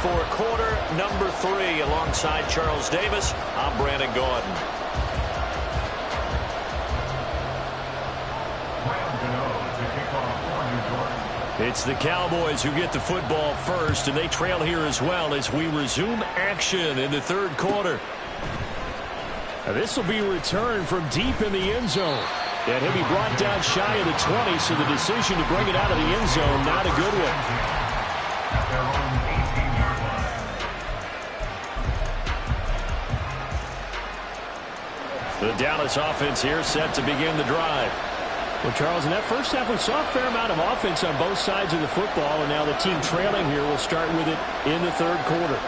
for quarter number 3. Alongside Charles Davis, I'm Brandon Gordon. It's the Cowboys who get the football first, and they trail here as well as we resume action in the third quarter. This will be returned from deep in the end zone. And he'll be brought down shy of the 20, so the decision to bring it out of the end zone, not a good one. The Dallas offense here set to begin the drive. Well, Charles, in that first half, we saw a fair amount of offense on both sides of the football, and now the team trailing here will start with it in the third quarter.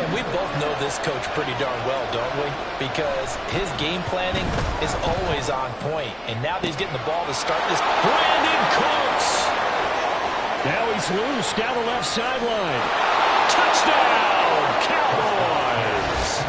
And we both know this coach pretty darn well, don't we? Because his game planning is always on point. And now that he's getting the ball to start this. Brandon Cooks! Now he's loose down the left sideline. Touchdown, Cowboys!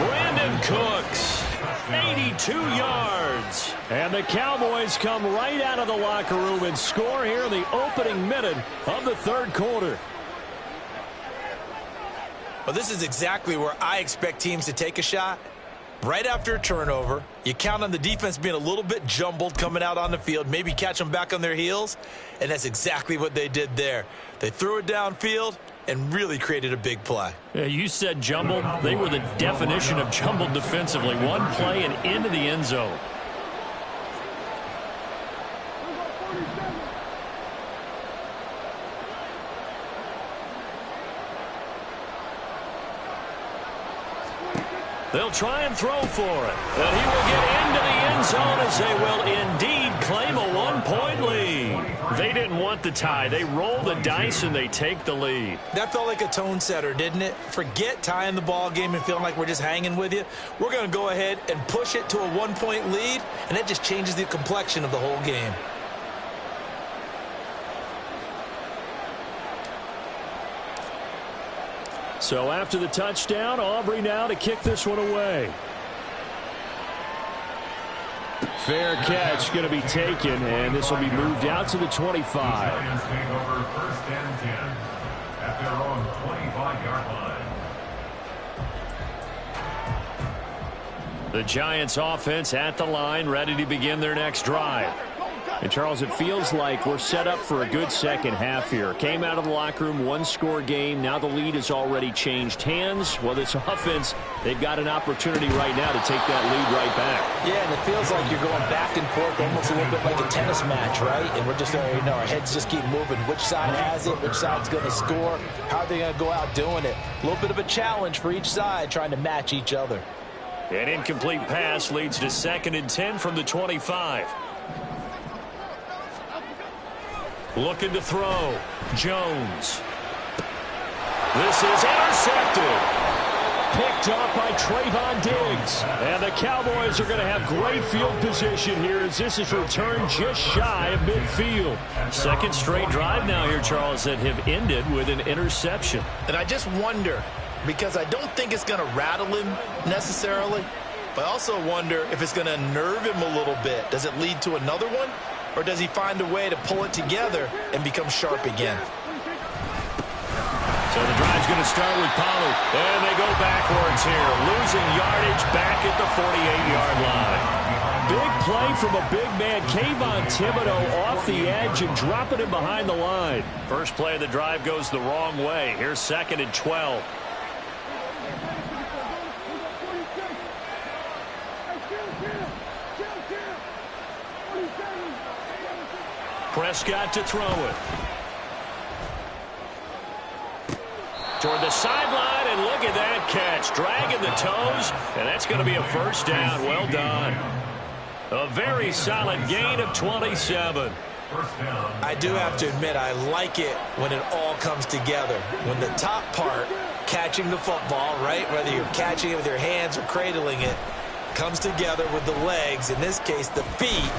Brandon Cooks, 82 yards. And the Cowboys come right out of the locker room and score here in the opening minute of the third quarter. Well, this is exactly where I expect teams to take a shot. Right after a turnover, you count on the defense being a little bit jumbled coming out on the field, maybe catch them back on their heels, and that's exactly what they did there. They threw it downfield and really created a big play. Yeah, you said jumbled. They were the definition of jumbled defensively. One play and into the end zone. They'll try and throw for it. And he will get into the end zone as they will indeed claim a one-point lead. They didn't want the tie. They roll the dice and they take the lead. That felt like a tone setter, didn't it? Forget tying the ball game and feeling like we're just hanging with you. We're going to go ahead and push it to a one-point lead, and that just changes the complexion of the whole game. So after the touchdown, Aubrey now to kick this one away. Fair catch going to be taken, and this will be moved out to the 25. Take over first and 10 at their own 25-yard line. The Giants offense at the line, ready to begin their next drive. And, Charles, it feels like we're set up for a good second half here. Came out of the locker room, one-score game. Now the lead has already changed hands. Well, this offense, they've got an opportunity right now to take that lead right back. Yeah, and it feels like you're going back and forth almost a little bit like a tennis match, right? And we're just, our heads just keep moving. Which side has it? Which side's going to score? How are they going to go out doing it? A little bit of a challenge for each side trying to match each other. An incomplete pass leads to 2nd and 10 from the 25. Looking to throw. Jones. This is intercepted. Picked up by Trayvon Diggs. And the Cowboys are going to have great field position here as this is returned just shy of midfield. Second straight drive now here, Charles, that have ended with an interception. And I just wonder, because I don't think it's going to rattle him necessarily, but I also wonder if it's going to unnerve him a little bit. Does it lead to another one? Or does he find a way to pull it together and become sharp again? So the drive's going to start with Pollard. And they go backwards here. Losing yardage back at the 48-yard line. Big play from a big man. Kayvon Thibodeau off the edge and dropping him behind the line. First play of the drive goes the wrong way. Here's 2nd and 12. Prescott to throw it. Toward the sideline, and look at that catch. Dragging the toes, and that's going to be a first down. Well done. A very solid gain of 27. I do have to admit, I like it when it all comes together. When the top part, catching the football, right, whether you're catching it with your hands or cradling it, comes together with the legs. In this case, the feet,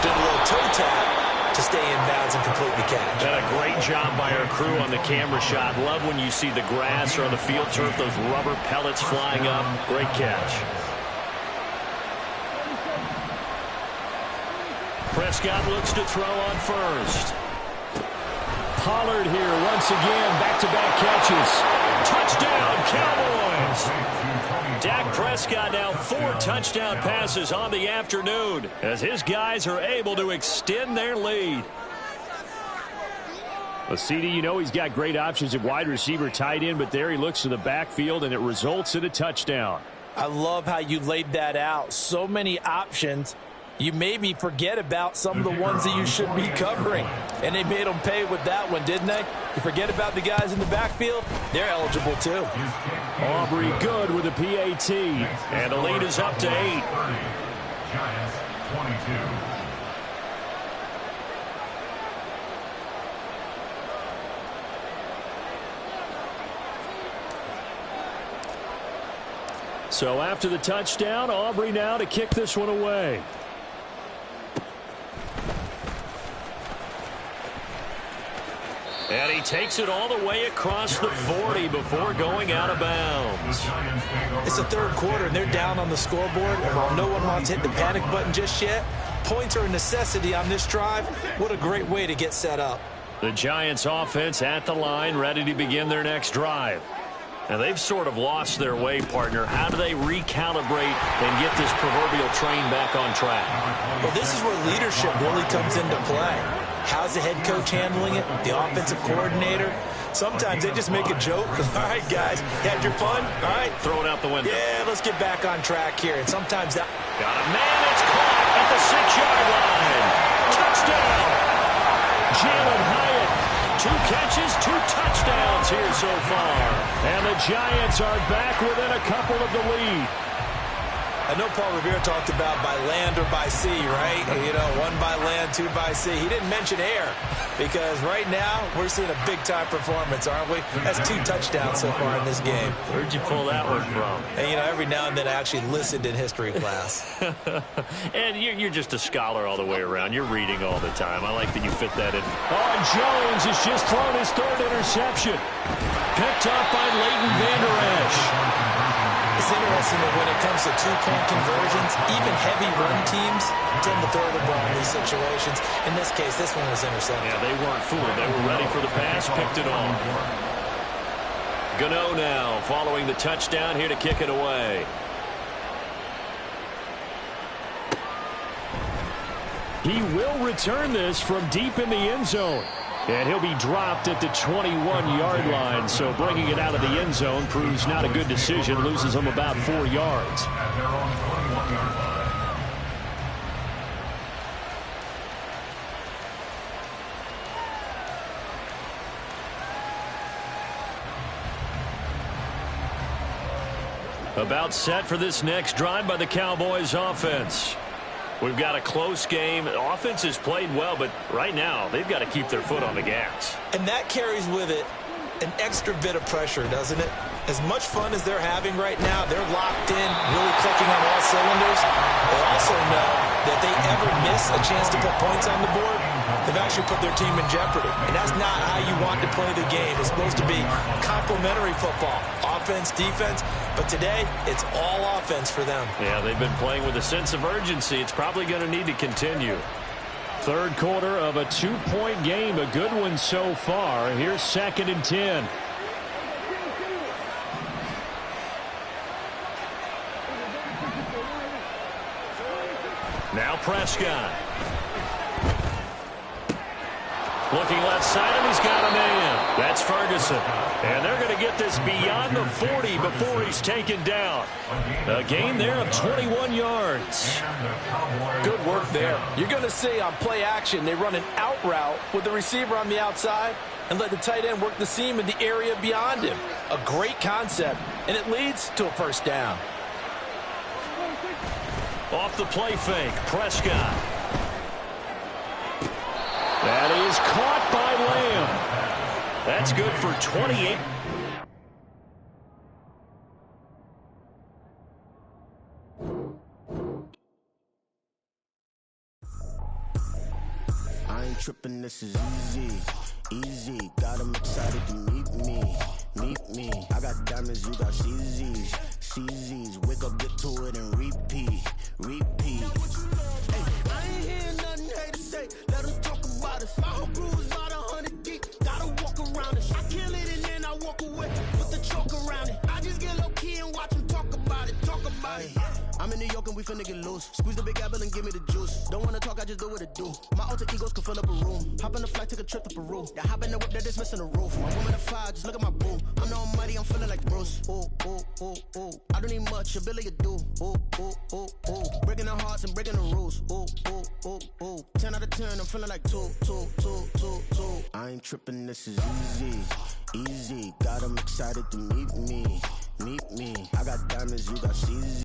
did a little toe tap to stay in bounds and complete the catch. And a great job by our crew on the camera shot. Love when you see the grass or on the field turf, those rubber pellets flying up. Great catch. Prescott looks to throw on first. Pollard here once again, back-to-back catches. Prescott now 4 touchdown passes on the afternoon as his guys are able to extend their lead. Well, CD, you know he's got great options at wide receiver, tight end, but there he looks to the backfield, and it results in a touchdown. I love how you laid that out. So many options. You maybe forget about some of the ones that you should be covering. And they made them pay with that one, didn't they? You forget about the guys in the backfield, they're eligible too. Aubrey good with a PAT. And the lead is up to 8. Giants 22. So after the touchdown, Aubrey now to kick this one away. And he takes it all the way across the 40 before going out of bounds. It's the third quarter, and they're down on the scoreboard. And while no one wants to hit the panic button just yet, points are a necessity on this drive. What a great way to get set up. The Giants offense at the line, ready to begin their next drive. Now, they've sort of lost their way, partner. How do they recalibrate and get this proverbial train back on track? Well, this is where leadership really comes into play. How's the head coach handling it? The offensive coordinator? Sometimes they just make a joke. All right, guys, you had your fun? All right. Throw it out the window. Yeah, let's get back on track here. And sometimes that... Got a man that's caught at the 6-yard line. Touchdown! Jalen Hyatt. 2 catches, 2 touchdowns here so far. And the Giants are back within a couple of the lead. I know Paul Revere talked about by land or by sea, right? You know, 1 by land, 2 by sea. He didn't mention air because right now we're seeing a big-time performance, aren't we? That's 2 touchdowns so far in this game. Where'd you pull that one from? And, you know, every now and then I actually listened in history class. And you're just a scholar all the way around. You're reading all the time. I like that you fit that in. Oh, and Jones has just thrown his 3rd interception. Picked up by Leighton Vander Esch. It's interesting that when it comes to 2-point conversions, even heavy run teams tend to throw the ball in these situations. In this case, this one was intercepted. Yeah, they weren't fooled. They were ready for the pass, picked it off. Gano now following the touchdown here to kick it away. He will return this from deep in the end zone. And he'll be dropped at the 21-yard line. So bringing it out of the end zone proves not a good decision. Loses him about 4 yards. At their own 21-yard line. About set for this next drive by the Cowboys offense. We've got a close game. The offense has played well, but right now they've got to keep their foot on the gas. And that carries with it an extra bit of pressure, doesn't it? As much fun as they're having right now, they're locked in, really clicking on all cylinders. They also know that they ever miss a chance to put points on the board, they've actually put their team in jeopardy. And that's not how you want to play the game. It's supposed to be complementary football, offense, defense. But today, it's all offense for them. Yeah, they've been playing with a sense of urgency. It's probably going to need to continue. 3rd quarter of a 2-point game. A good one so far. Here's 2nd and 10. Now Prescott. Looking left side, and he's got a man. That's Ferguson. And they're going to get this beyond the 40 before he's taken down. A gain there of 21 yards. Good work there. You're going to see on play action, they run an out route with the receiver on the outside and let the tight end work the seam in the area beyond him. A great concept, and it leads to a 1st down. Off the play fake, Prescott. That is caught by Lamb. That's good for 28. I ain't tripping, this is easy. Easy, got 'em excited to meet me. Meet me. I got diamonds, you got CZs. CZs, wake up, get to it, and repeat. Repeat. Hey, I ain't hearing nothing haters say. Let them talk about us. My whole crew is about 100 deep. Gotta walk around it. I kill it and then I walk away with the chalk around it. I just get low key and watch them talk about it. Talk about I'm in New York and we finna get loose. Squeeze the big apple and give me the juice. Don't wanna talk, I just do what it do. My alter egos can fill up a room. Hop on the flight, take a trip to Peru. Yeah, hop in the whip that is missing the roof. I'm woman of fire, just look at my boo. I'm the almighty, I'm feeling like Bruce. Ooh, ooh, ooh, ooh. I don't need much, ability to do. Ooh, ooh, ooh, ooh. Breaking the hearts and breaking the rules. Ooh, ooh, ooh, ooh. 10 out of 10, I'm feeling like 2, 2, 2, 2, 2. I ain't tripping, this is easy, easy. God, I'm excited to meet me. I got diamonds, you got CZ.